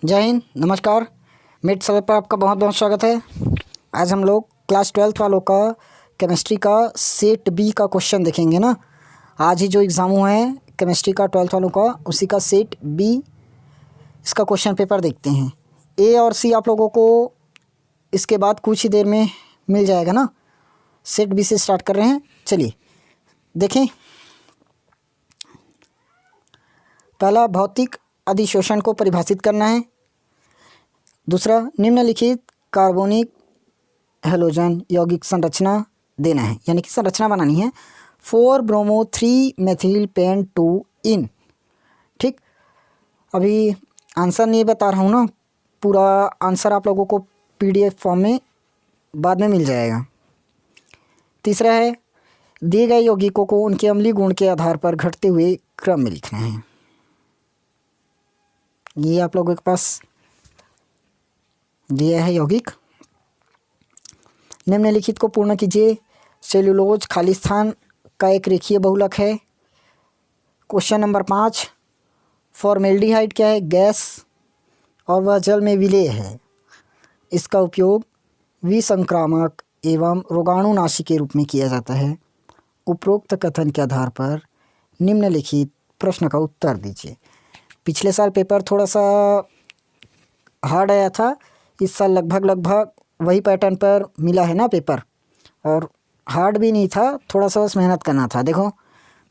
जय हिंद, नमस्कार। मिड सबर पर आपका बहुत बहुत स्वागत है। आज हम लोग क्लास 12th वालों का केमिस्ट्री का सेट बी का क्वेश्चन देखेंगे ना। आज ही जो एग्ज़ाम हुआ है केमिस्ट्री का 12th वालों का, उसी का सेट बी इसका क्वेश्चन पेपर देखते हैं। ए और सी आप लोगों को इसके बाद कुछ ही देर में मिल जाएगा ना। सेट बी से स्टार्ट कर रहे हैं, चलिए देखें। पहला, भौतिक अधिशोषण को परिभाषित करना है। दूसरा, निम्नलिखित कार्बोनिक हेलोजन यौगिक संरचना देना है, यानी कि संरचना बनानी है। 4 ब्रोमो 3 मेथिल पेन 2 इन। ठीक, अभी आंसर नहीं बता रहा हूँ ना, पूरा आंसर आप लोगों को PDF फॉर्म में बाद में मिल जाएगा। तीसरा है, दिए गए यौगिकों को उनके अम्लीय गुण के आधार पर घटते हुए क्रम में लिखना है। ये आप लोगों के पास दिया है यौगिक। निम्नलिखित को पूर्ण कीजिए। सेल्यूलोज खाली स्थान का एक रेखीय बहुलक है। क्वेश्चन नंबर 5, फॉर्मेल्डिहाइड क्या है? गैस, और वह जल में विलेय है। इसका उपयोग विसंक्रामक एवं रोगाणुनाशी के रूप में किया जाता है। उपरोक्त कथन के आधार पर निम्नलिखित प्रश्न का उत्तर दीजिए। पिछले साल पेपर थोड़ा सा हार्ड आया था, इस साल लगभग वही पैटर्न पर मिला है ना पेपर, और हार्ड भी नहीं था, थोड़ा सा बस मेहनत करना था। देखो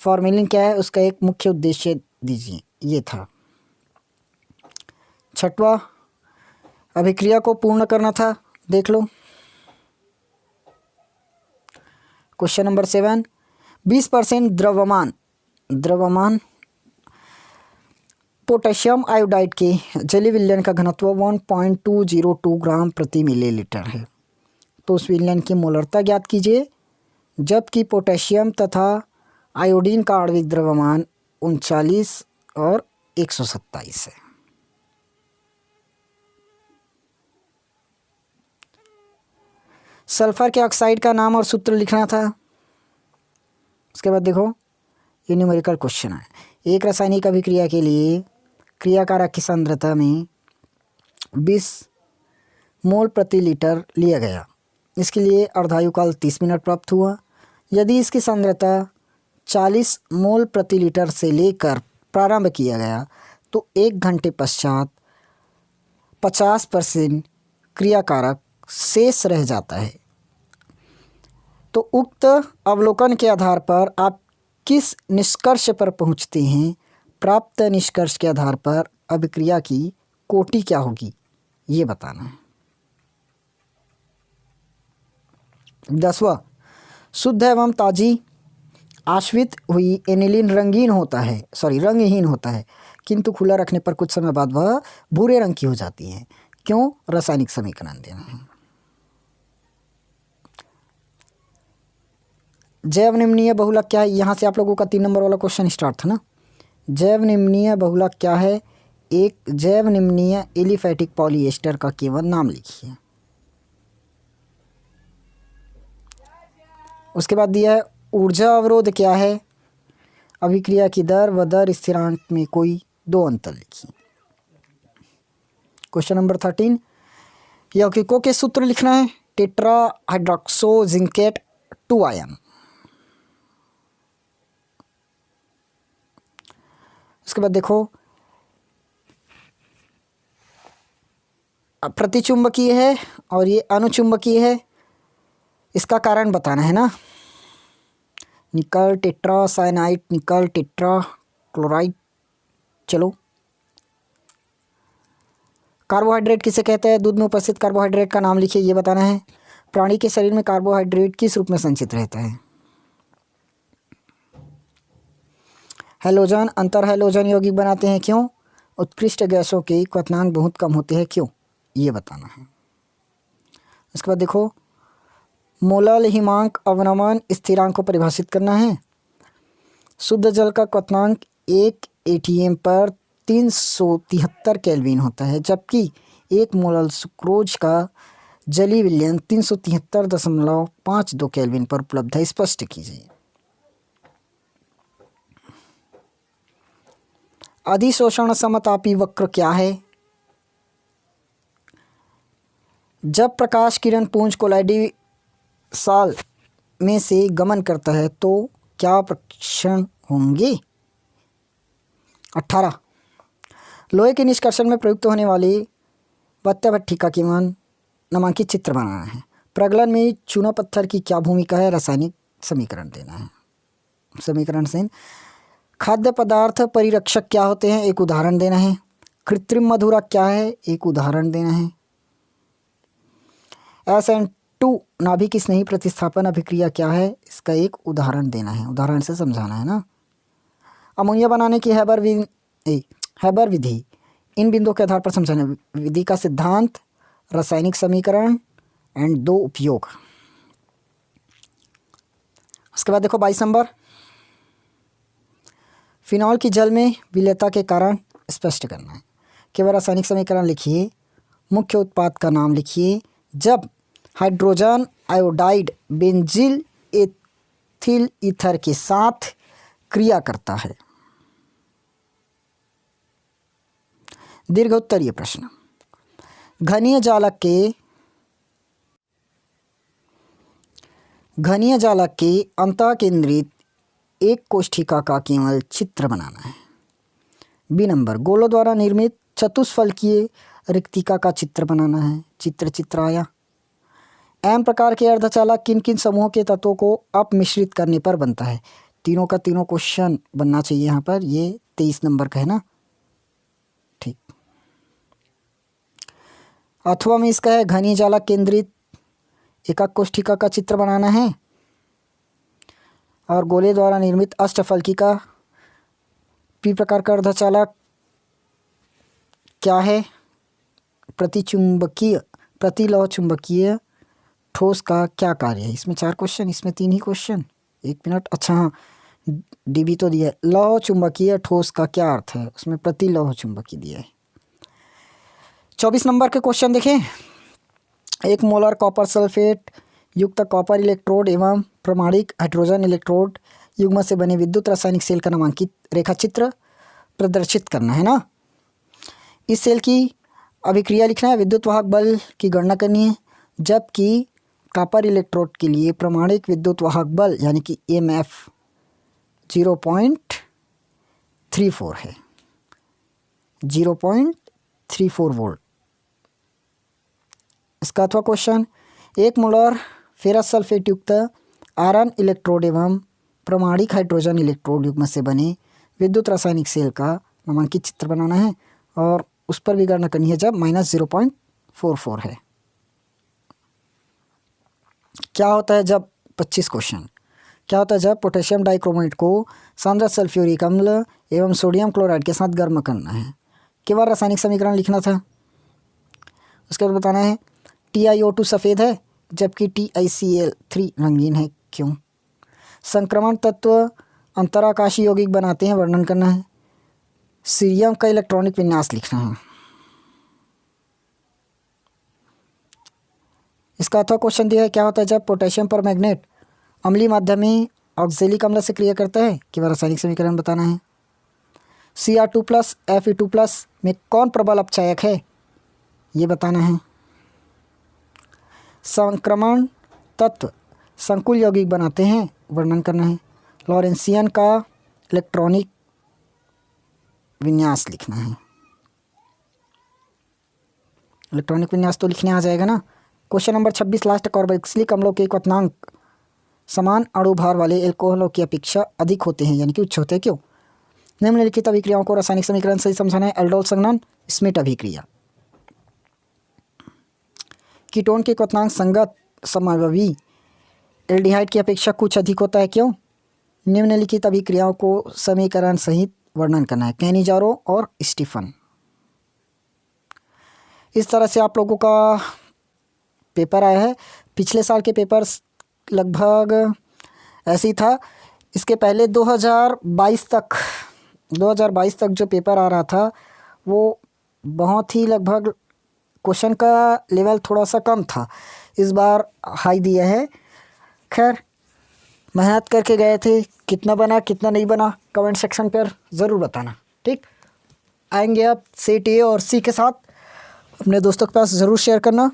फॉर्मेलिन क्या है, उसका एक मुख्य उद्देश्य दीजिए, ये था। छठवां, अभिक्रिया को पूर्ण करना था, देख लो। क्वेश्चन नंबर 7, 20% द्रव्यमान पोटेशियम आयोडाइड के जलीय विलयन का घनत्व 1.202 ग्राम प्रति मिलीलीटर है। तो उस विलयन की मोलरता ज्ञात कीजिए, जबकि पोटेशियम तथा आयोडीन का आणविक द्रव्यमान 39 और 127 है। सल्फर के ऑक्साइड का नाम और सूत्र लिखना था। उसके बाद देखो, ये न्यूमेरिकल क्वेश्चन है। एक रासायनिक अभिक्रिया के लिए क्रियाकारक की सांद्रता में 20 मोल प्रति लीटर लिया गया। इसके लिए अर्धायुकाल 30 मिनट प्राप्त हुआ। यदि इसकी सांद्रता 40 मोल प्रति लीटर से लेकर प्रारंभ किया गया तो 1 घंटे पश्चात 50% क्रियाकारक शेष रह जाता है। तो उक्त अवलोकन के आधार पर आप किस निष्कर्ष पर पहुंचते हैं? प्राप्त निष्कर्ष के आधार पर अभिक्रिया की कोटि क्या होगी, ये बताना है। 10वां, शुद्ध एवं ताजी आश्वित हुई एनिलीन रंगहीन होता है, किंतु खुला रखने पर कुछ समय बाद वह भूरे रंग की हो जाती है। क्यों? रासायनिक समीकरण देना है। जैव निम्नीय बहुलक क्या है? यहाँ से आप लोगों का 3 नंबर वाला क्वेश्चन स्टार्ट था ना। जैव निम्नीय बहुलक क्या है? एक जैव निम्नीय एलिफैटिक पॉलीएस्टर का केवल नाम लिखिए। उसके बाद दिया है ऊर्जा अवरोध क्या है? अभिक्रिया की दर व दर स्थिरांक में कोई 2 अंतर लिखिए। क्वेश्चन नंबर 13, यौगिकों के सूत्र लिखना है। Tetra hydroxo zincate 2 ion. उसके बाद देखो, प्रतिचुंबकीय है और ये अनुचुंबकीय है, इसका कारण बताना है ना। निकल टेट्रा साइनाइड, निकल टेट्रा क्लोराइड। चलो, कार्बोहाइड्रेट किसे कहते हैं? दूध में उपस्थित कार्बोहाइड्रेट का नाम लिखिए, ये बताना है। प्राणी के शरीर में कार्बोहाइड्रेट किस रूप में संचित रहता है? हैलोजन अंतर हैलोजन यौगिक बनाते हैं, क्यों? उत्कृष्ट गैसों के क्वथनांक बहुत कम होते हैं, क्यों? ये बताना है। उसके बाद देखो, मोलल हिमांक अवनमन स्थिरांक को परिभाषित करना है। शुद्ध जल का क्वथनांक 1 atm पर 373 केल्विन होता है, जबकि 1 मोलल सुक्रोज का जलीय विलयन 373.52 केल्विन पर उपलब्ध है। स्पष्ट कीजिए। अधिशोषण समतापी वक्र क्या है? जब प्रकाश किरण पुंज कोलाइडी साल में से गमन करता है तो क्या प्रक्षण होंगे? 18 लोहे के निष्कर्षण में प्रयुक्त होने वाली प्रत्याभट्टिका की नामांकित चित्र बनाना है। प्रगलन में चूना पत्थर की क्या भूमिका है? रासायनिक समीकरण देना है। समीकरण से खाद्य पदार्थ परिरक्षक क्या होते हैं? एक उदाहरण देना है। कृत्रिम मधुरा क्या है? एक उदाहरण देना है। SN2 नाभिक स्नेही प्रतिस्थापन अभिक्रिया क्या है? इसका एक उदाहरण देना है, उदाहरण से समझाना है ना। अमोनिया बनाने की हैबर विधि, इन बिंदुओं के आधार पर समझाना। विधि का सिद्धांत, रासायनिक समीकरण एंड 2 उपयोग। उसके बाद देखो 22 नंबर, फिनॉल की जल में विलेयता के कारण स्पष्ट करना है। केवल रासायनिक समीकरण लिखिए, मुख्य उत्पाद का नाम लिखिए। जब हाइड्रोजन आयोडाइड बेंजील एथिल ईथर के साथ क्रिया करता है। दीर्घ उत्तरीय प्रश्न। घनीय जालक के अंतः केंद्रित एक कोष्ठिका का केवल चित्र बनाना है। बी नंबर, गोलों द्वारा निर्मित चतुष्फलकीय रिक्तिका का चित्र बनाना है। चित्र आया। एम प्रकार के अर्धचालक किन किन समूहों के तत्वों को अपमिश्रित करने पर बनता है? तीनों का तीनों क्वेश्चन बनना चाहिए यहाँ पर। ये 23 नंबर का है ना, ठीक। अथवा में इसका है घनीय जालक केंद्रित एकक कोष्ठिका का चित्र बनाना है और गोले द्वारा निर्मित अष्टफलकी का। पी प्रकार का अर्धचालक क्या है? प्रतिलौह चुंबकीय ठोस का क्या कार्य है? इसमें 4 क्वेश्चन, इसमें 3 ही क्वेश्चन। 1 मिनट, अच्छा हाँ, डीबी तो दिया है। लौह चुंबकीय ठोस का क्या अर्थ है? उसमें प्रतिलौह चुंबकीय दिया है। 24 नंबर के क्वेश्चन देखें। 1 मोलर कॉपर सल्फेट युक्त कॉपर इलेक्ट्रोड एवं प्रमाणिक हाइड्रोजन इलेक्ट्रोड युग्म से बने विद्युत रासायनिक सेल का नामांकित रेखाचित्र प्रदर्शित करना है ना। इस सेल की अभिक्रिया लिखना है, विद्युत वाहक बल की गणना करनी है। जबकि कॉपर इलेक्ट्रोड के लिए प्रमाणिक विद्युत वाहक बल यानी कि EMF 0.34 है, 0.34 वोल्ट। इसका अथवा क्वेश्चन, 1 मोलर फेरस सल्फेट युक्त आयरन इलेक्ट्रोड एवं प्रमाणिक हाइड्रोजन इलेक्ट्रोड युग्म से बने विद्युत रासायनिक सेल का नामांकित चित्र बनाना है और उस पर भी गणना करनी है जब -0.44 है। क्या होता है जब 25 क्वेश्चन, क्या होता है जब पोटेशियम डाइक्रोमेट को सांद्र सल्फ्यूरिक अम्ल एवं सोडियम क्लोराइड के साथ गर्म करना है? केवल रासायनिक समीकरण लिखना था। उसके बाद बताना है TiO2 सफ़ेद है जबकि TiCl3 रंगीन है, क्यों? संक्रमण तत्व अंतराकाशीय यौगिक बनाते हैं, वर्णन करना है। सीरियम का इलेक्ट्रॉनिक विन्यास लिखना है। इसका अथवा क्वेश्चन दिया है, क्या होता है जब पोटेशियम पर मैग्नेट अम्लीय माध्यम में ऑक्जेलिक अम्ल से क्रिया करता है? केवल रासायनिक समीकरण बताना है। Cr2+ Fe2+ में कौन प्रबल अपचायक है? ये बताना है। संक्रमण तत्व संकुल यौगिक बनाते हैं, वर्णन करना है। लॉरेंसियन का इलेक्ट्रॉनिक विन्यास लिखना है। इलेक्ट्रॉनिक विन्यास तो लिखने आ जाएगा ना। क्वेश्चन नंबर 26, लास्ट, कार्बोक्सिलिक अम्लों के क्वथनांक समान अणुभार वाले एल्कोहलों की अपेक्षा अधिक होते हैं यानी कि उच्च होते हैं, क्यों? निम्नलिखित अभिक्रियाओं को रासायनिक समीकरण से समझाना है। एल्डोल संघनन, स्मिट अभिक्रिया। कीटोन के क्वथनांक संगत समावयवी एल्डिहाइड की अपेक्षा कुछ अधिक होता है, क्यों? निम्नलिखित अभिक्रियाओं को समीकरण सहित वर्णन करना है। कैनिजारो और स्टीफन। इस तरह से आप लोगों का पेपर आया है। पिछले साल के पेपर लगभग ऐसे ही था। इसके पहले 2022 तक जो पेपर आ रहा था वो बहुत ही लगभग क्वेश्चन का लेवल थोड़ा सा कम था। इस बार हाई दिया है। खैर, मेहनत करके गए थे, कितना बना कितना नहीं बना कमेंट सेक्शन पर ज़रूर बताना, ठीक। आएंगे अब सेट A और C के साथ, अपने दोस्तों के पास ज़रूर शेयर करना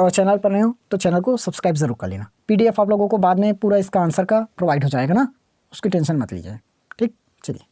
और चैनल पर नए हो तो चैनल को सब्सक्राइब ज़रूर कर लेना। PDF आप लोगों को बाद में पूरा इसका आंसर का प्रोवाइड हो जाएगा ना, उसकी टेंशन मत लीजिए। ठीक, चलिए।